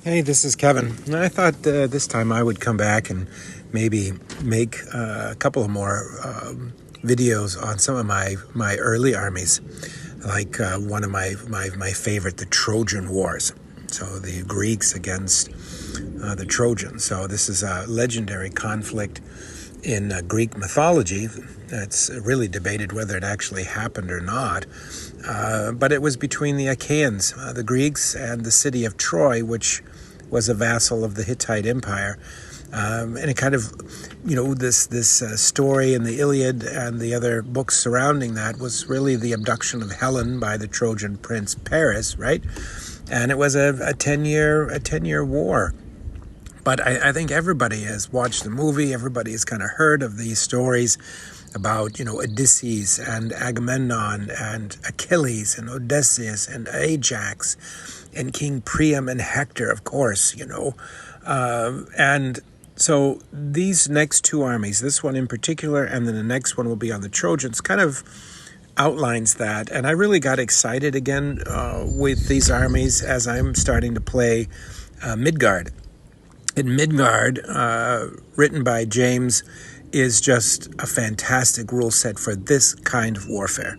Hey, this is Kevin. I thought this time I would come back and maybe make a couple of more videos on some of my early armies, like one of my favorite, the Trojan Wars. So the Greeks against the Trojans. So this is a legendary conflict in Greek mythology. It's really debated whether it actually happened or not. But it was between the Achaeans, the Greeks, and the city of Troy, which was a vassal of the Hittite Empire. And it kind of, this story in the Iliad and the other books surrounding that was really the abduction of Helen by the Trojan prince Paris, right? And it was a 10-year war. But I think everybody has watched the movie. Everybody has kind of heard of these stories about, Odysseus and Agamemnon and Achilles and Odysseus and Ajax and King Priam and Hector, of course, And so these next two armies, this one in particular, and then the next one will be on the Trojans, kind of outlines that. And I really got excited again with these armies as I'm starting to play Midgard. And Midgard, written by James, is just a fantastic rule set for this kind of warfare,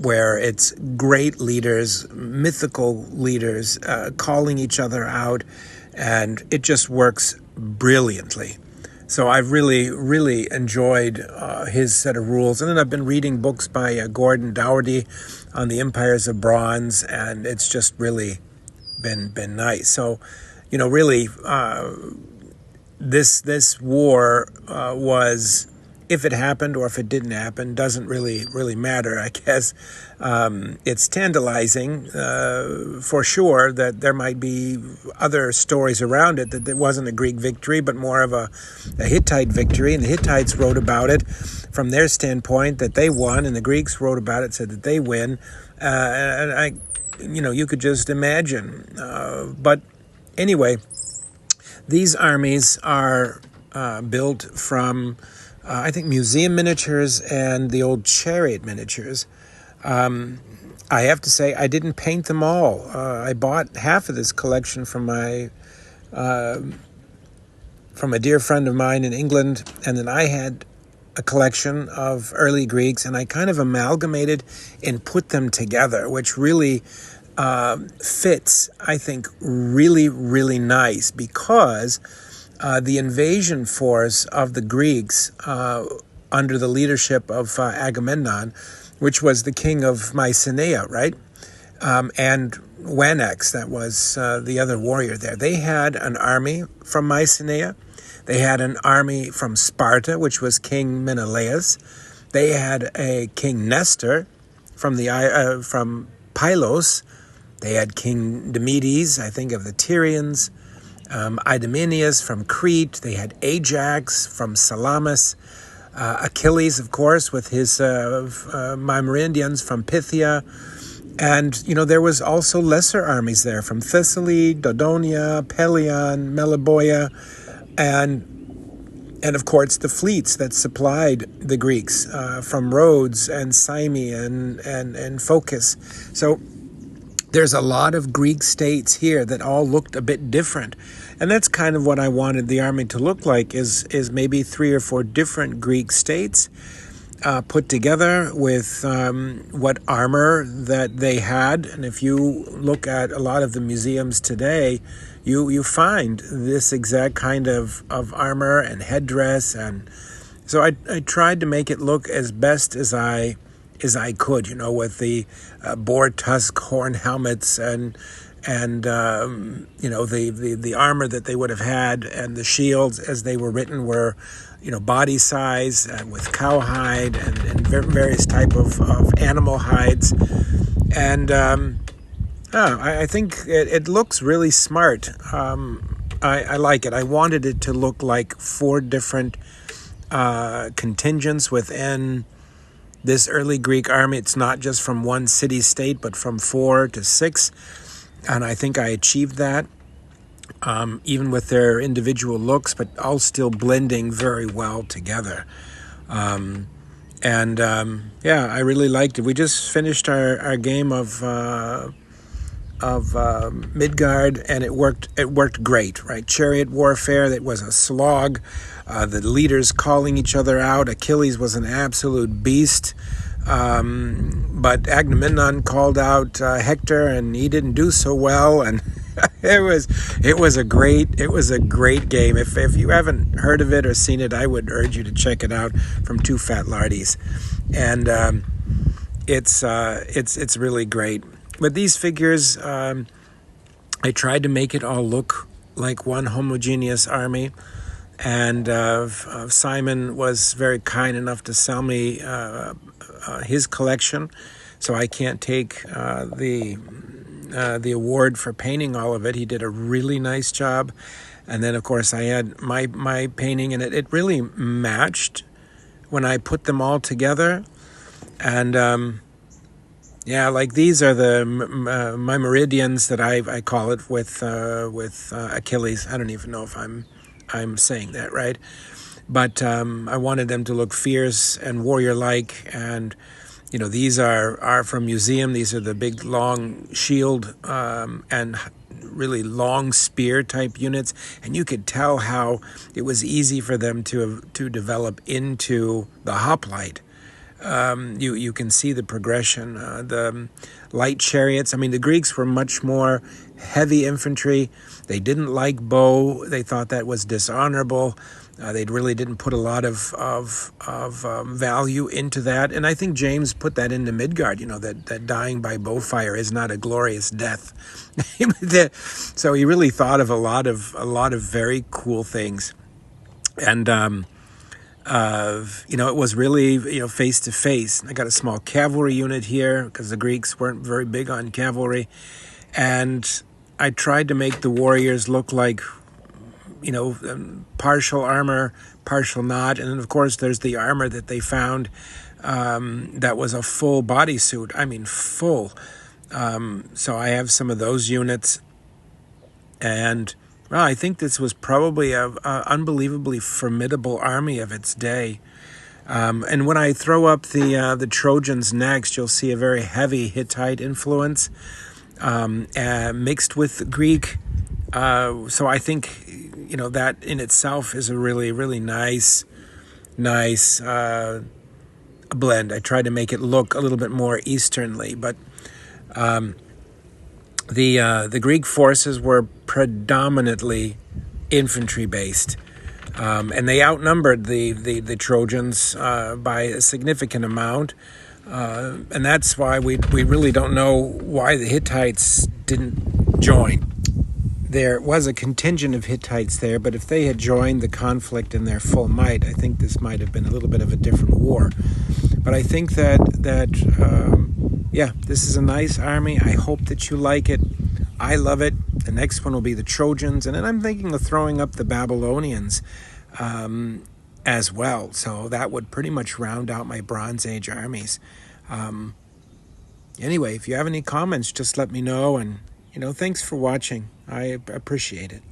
where it's great leaders, mythical leaders, calling each other out, and it just works brilliantly. So I've really, really enjoyed his set of rules. And then I've been reading books by Gordon Dougherty on the Empires of Bronze, and it's just really been nice. So, really, this war was, if it happened or if it didn't happen, doesn't really matter, I guess. It's tantalizing for sure that there might be other stories around it, that it wasn't a Greek victory, but more of a Hittite victory. And the Hittites wrote about it from their standpoint, that they won, and the Greeks wrote about it, said that they win. And you could just imagine. But anyway, these armies are built from, I think, museum miniatures and the old chariot miniatures. I have to say, I didn't paint them all. I bought half of this collection from a dear friend of mine in England, and then I had a collection of early Greeks, and I kind of amalgamated and put them together, which really fits, I think, really, really nice, because the invasion force of the Greeks under the leadership of Agamemnon, which was the king of Mycenae, right? And Wanax, that was the other warrior there. They had an army from Mycenae. They had an army from Sparta, which was King Menelaus. They had a King Nestor from Pylos. They had King Demedes, I think, of the Tyrians. Idomeneus from Crete. They had Ajax from Salamis. Achilles, of course, with his Myrmidons from Pythia. And, there was also lesser armies there from Thessaly, Dodonia, Pelion, Meliboea, and of course the fleets that supplied the Greeks from Rhodes and Cyme and Phocis. So there's a lot of Greek states here that all looked a bit different. And that's kind of what I wanted the army to look like, is maybe 3 or 4 different Greek states put together with what armor that they had. And if you look at a lot of the museums today, you find this exact kind of armor and headdress. And so I tried to make it look as best as I could, with the boar tusk horn helmets and the armor that they would have had, and the shields as they were written were, body size with cowhide and various type of animal hides. And I think it looks really smart. I like it. I wanted it to look like 4 different contingents within this early Greek army. It's not just from one city-state, but from 4 to 6. And I think I achieved that, even with their individual looks, but all still blending very well together. I really liked it. We just finished our game of Midgard, and it worked great, right? Chariot warfare, that was a slog. The leaders calling each other out. Achilles was an absolute beast. But Agamemnon called out Hector, and he didn't do so well, and it was a great game. If you haven't heard of it or seen it, I would urge you to check it out from Two Fat Lardies, and it's really great. With these figures, I tried to make it all look like one homogeneous army, and Simon was very kind enough to sell me his collection, so I can't take the award for painting all of it. He did a really nice job, and then of course I had my painting, and it really matched when I put them all together. And yeah, like these are the my meridians that I call it with Achilles. I don't even know if I'm saying that right, but I wanted them to look fierce and warrior-like. And you know, these are from museum. These are the big long shield and really long spear type units, and you could tell how it was easy for them to develop into the hoplite. You can see the progression. The light chariots, I mean, the Greeks were much more heavy infantry. They didn't like bow. They thought that was dishonorable. They really didn't put a lot of value into that. And I think James put that into Midgard, you know, that dying by bow fire is not a glorious death. So he really thought of a lot of very cool things. And you know, it was really, you know, face to face. I got a small cavalry unit here because the Greeks weren't very big on cavalry, and I tried to make the warriors look like, you know, partial armor, partial not. And then of course there's the armor that they found that was a full bodysuit. I mean, full. So I have some of those units, and well, I think this was probably a unbelievably formidable army of its day. And when I throw up the Trojans next, you'll see a very heavy Hittite influence mixed with Greek. So I think, you know, that in itself is a really, really nice blend. I tried to make it look a little bit more Easternly, but the Greek forces were predominantly infantry based, and they outnumbered the Trojans by a significant amount, and that's why we really don't know why the Hittites didn't join. There was a contingent of Hittites there, but if they had joined the conflict in their full might, I think this might have been a little bit of a different war. But I think that yeah, this is a nice army. I hope that you like it. I love it. The next one will be the Trojans, and then I'm thinking of throwing up the Babylonians as well. So that would pretty much round out my Bronze Age armies. Anyway, if you have any comments, just let me know. And, you know, thanks for watching. I appreciate it.